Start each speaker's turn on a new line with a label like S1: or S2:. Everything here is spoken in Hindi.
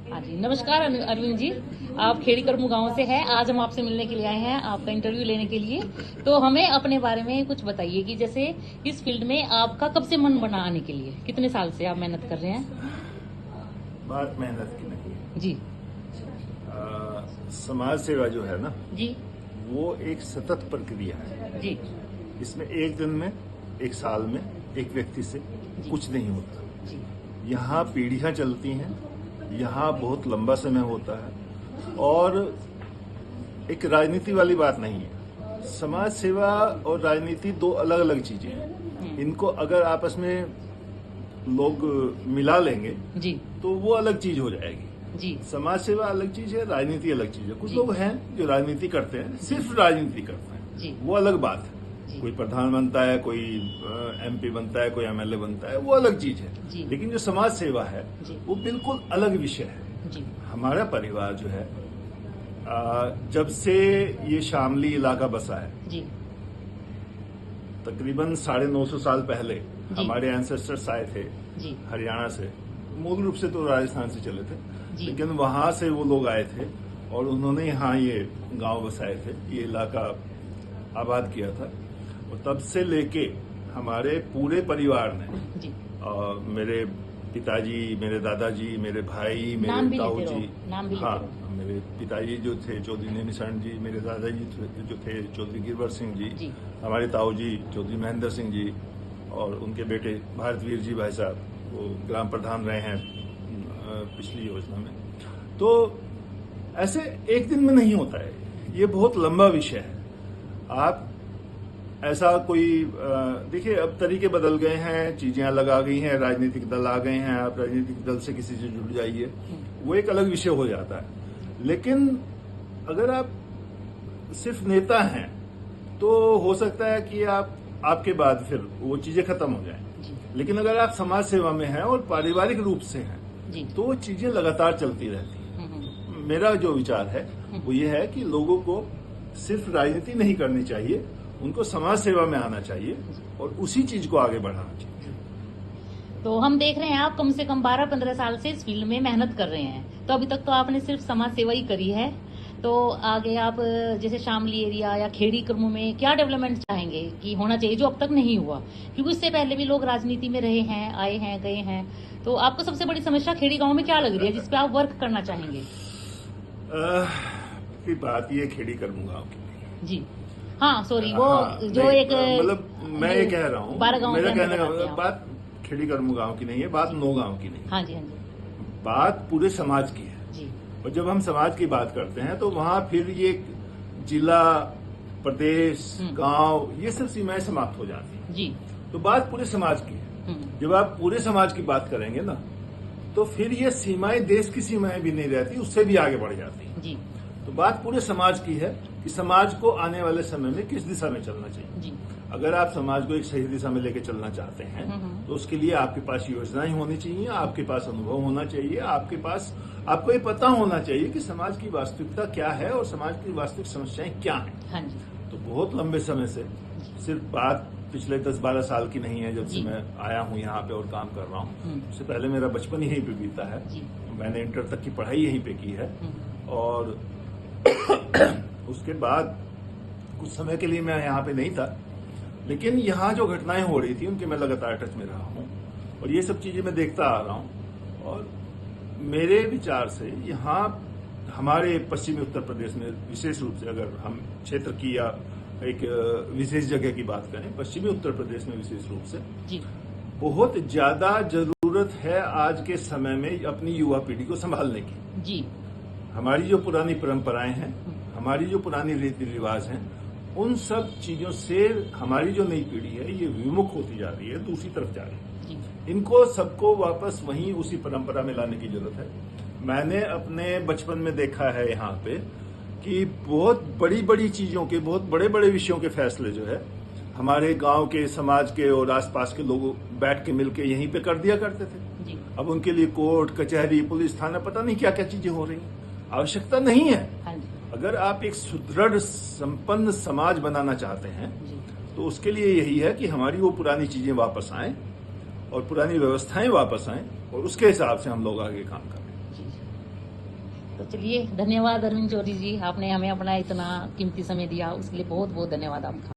S1: हाँ जी, नमस्कार अरविंद जी। आप खेड़ी करमू गांव से हैं। आज हम आपसे मिलने के लिए आए हैं, आपका इंटरव्यू लेने के लिए। तो हमें अपने बारे में कुछ बताइए कि जैसे इस फील्ड में आपका कब से मन बना आने के लिए, कितने साल से आप मेहनत कर रहे हैं?
S2: बात मेहनत की नहीं है।
S1: जी
S2: समाज सेवा जो है ना,
S1: जी
S2: वो एक सतत प्रक्रिया है।
S1: जी
S2: इसमें एक दिन में, एक साल में, एक व्यक्ति से कुछ नहीं होता।
S1: जी
S2: यहाँ पीढ़ियां चलती हैं, यहाँ बहुत लंबा समय होता है और एक राजनीति वाली बात नहीं है। समाज सेवा और राजनीति दो अलग अलग चीजें हैं। इनको अगर आपस में लोग मिला लेंगे
S1: जी
S2: तो वो अलग चीज हो जाएगी।
S1: जी
S2: समाज सेवा अलग चीज है, राजनीति अलग चीज है। कुछ
S1: जी।
S2: लोग हैं जो राजनीति करते हैं, सिर्फ राजनीति करते हैं,
S1: जी
S2: वो अलग बात है।
S1: जी।
S2: कोई प्रधान बनता है, कोई एमपी बनता है, कोई एमएलए बनता है, वो अलग चीज
S1: जी।
S2: है। लेकिन जो समाज सेवा है
S1: जी।
S2: वो बिल्कुल अलग विषय है।
S1: जी
S2: हमारा परिवार जो है, जब से ये शामली इलाका बसा है,
S1: जी
S2: तकरीबन 950 साल पहले हमारे एंसेस्टर्स आए थे
S1: जी
S2: हरियाणा से। मूल रूप से तो राजस्थान से चले थे,
S1: जी।
S2: लेकिन वहां से वो लोग आए थे और उन्होंने यहाँ ये गांव बसाए थे, ये इलाका आबाद किया था। और तब से लेके हमारे पूरे परिवार ने,
S1: जी।
S2: मेरे पिताजी, मेरे दादाजी, मेरे भाई,
S1: नाम
S2: मेरे
S1: भी
S2: ताऊ
S1: लेते
S2: जी,
S1: रहो, नाम भी लेते
S2: हाँ,
S1: रहो।
S2: मेरे पिताजी जो थे चौधरी नेमिशरण जी, मेरे दादाजी जो थे चौधरी गिरवर सिंह जी, हमारे ताऊ जी चौधरी महेंद्र सिंह जी, और उनके बेटे भारतवीर जी भाई साहब, वो ग्राम प्रधान रहे हैं पिछली योजना में। तो ऐसे एक दिन में नहीं होता है, ये बहुत लंबा विषय है। आप ऐसा कोई देखिए, अब तरीके बदल गए हैं, चीजें अलग आ गई हैं, राजनीतिक दल आ गए हैं। आप राजनीतिक दल से किसी से जुड़ जाइए, वो एक अलग विषय हो जाता है। लेकिन अगर आप सिर्फ नेता हैं तो हो सकता है कि आपके बाद फिर वो चीजें खत्म हो जाएं। लेकिन अगर आप समाज सेवा में हैं और पारिवारिक रूप से हैं तो वो चीजें लगातार चलती रहती हैं। मेरा जो विचार है वो ये है कि लोगों को सिर्फ राजनीति नहीं करनी चाहिए, उनको समाज सेवा में आना चाहिए और उसी चीज को आगे बढ़ाना चाहिए।
S1: तो हम देख रहे हैं आप कम से कम 12-15 साल से इस फील्ड में मेहनत कर रहे हैं। तो अभी तक तो आपने सिर्फ समाज सेवा ही करी है। तो आगे आप जैसे शामली एरिया या खेड़ी करमू में क्या डेवलपमेंट चाहेंगे कि होना चाहिए जो अब तक नहीं हुआ? क्योंकि इससे पहले भी लोग राजनीति में रहे हैं, आए हैं, गए हैं। तो आपको सबसे बड़ी समस्या खेड़ी गांव में क्या लग रही है जिसपे आप वर्क करना चाहेंगे?
S2: बात ये खेड़ी करमू गांव की
S1: जी हाँ, सॉरी, वो जो एक
S2: मतलब मैं ये कह रहा हूँ, मेरा कहने का मतलब बात खेड़ी करमू गांव की नहीं है, बात नौ गांव की नहीं है।
S1: हाँ जी, हाँ जी।
S2: बात पूरे समाज की है
S1: जी।
S2: और जब हम समाज की बात करते हैं तो वहां फिर ये जिला, प्रदेश, गांव, ये सब सीमाएं समाप्त हो जाती हैं।
S1: जी।
S2: तो बात पूरे समाज की है। जब आप पूरे समाज की बात करेंगे ना, तो फिर ये सीमाएं देश की सीमाएं भी नहीं रहती, उससे भी आगे बढ़ जाती है।
S1: जी।
S2: तो बात पूरे समाज की है कि समाज को आने वाले समय में किस दिशा में चलना चाहिए।
S1: जी।
S2: अगर आप समाज को एक सही दिशा में लेकर चलना चाहते हैं तो उसके लिए आपके पास योजनाएं होनी चाहिए, आपके पास अनुभव होना चाहिए, आपको ये पता होना चाहिए कि समाज की वास्तविकता क्या है और समाज की वास्तविक समस्याएं क्या हैं।
S1: हाँ जी।
S2: तो बहुत लंबे समय से, सिर्फ बात पिछले 10-12 साल की नहीं है जब से मैं आया हूँ यहाँ पे और काम कर रहा हूँ। उससे पहले मेरा बचपन यहीं पे बीता है। मैंने इंटर तक की पढ़ाई यहीं पे की है और उसके बाद कुछ समय के लिए मैं यहाँ पे नहीं था, लेकिन यहाँ जो घटनाएं हो रही थी उनके मैं लगातार टच में रहा हूँ और ये सब चीजें मैं देखता आ रहा हूँ। और मेरे विचार से यहाँ हमारे पश्चिमी उत्तर प्रदेश में विशेष रूप से, अगर हम क्षेत्र की या एक विशेष जगह की बात करें, पश्चिमी उत्तर प्रदेश में विशेष रूप से बहुत ज्यादा जरूरत है आज के समय में अपनी युवा पीढ़ी को संभालने की।
S1: जी।
S2: हमारी जो पुरानी परंपराएं हैं, हमारी जो पुरानी रीति रिवाज हैं, उन सब चीजों से हमारी जो नई पीढ़ी है ये विमुख होती जा रही है, दूसरी तरफ जा रही है। इनको सबको वापस वहीं उसी परंपरा में लाने की जरूरत है। मैंने अपने बचपन में देखा है यहाँ पे कि बहुत बड़ी बड़ी चीजों के, बहुत बड़े बड़े विषयों के फैसले जो है हमारे गांव के, समाज के और आसपास के लोग बैठ के मिलके यहीं पे कर दिया करते थे। अब उनके लिए कोर्ट, कचहरी, पुलिस, थाना, पता नहीं क्या क्या चीजें हो रही हैं। आवश्यकता नहीं है। अगर आप एक सुदृढ़ संपन्न समाज बनाना चाहते हैं तो उसके लिए यही है कि हमारी वो पुरानी चीजें वापस आएं और पुरानी व्यवस्थाएं वापस आएं और उसके हिसाब से हम लोग आगे काम करें।
S1: तो चलिए, धन्यवाद अरविंद चौधरी जी, आपने हमें अपना इतना कीमती समय दिया, उसके लिए बहुत बहुत धन्यवाद आपका।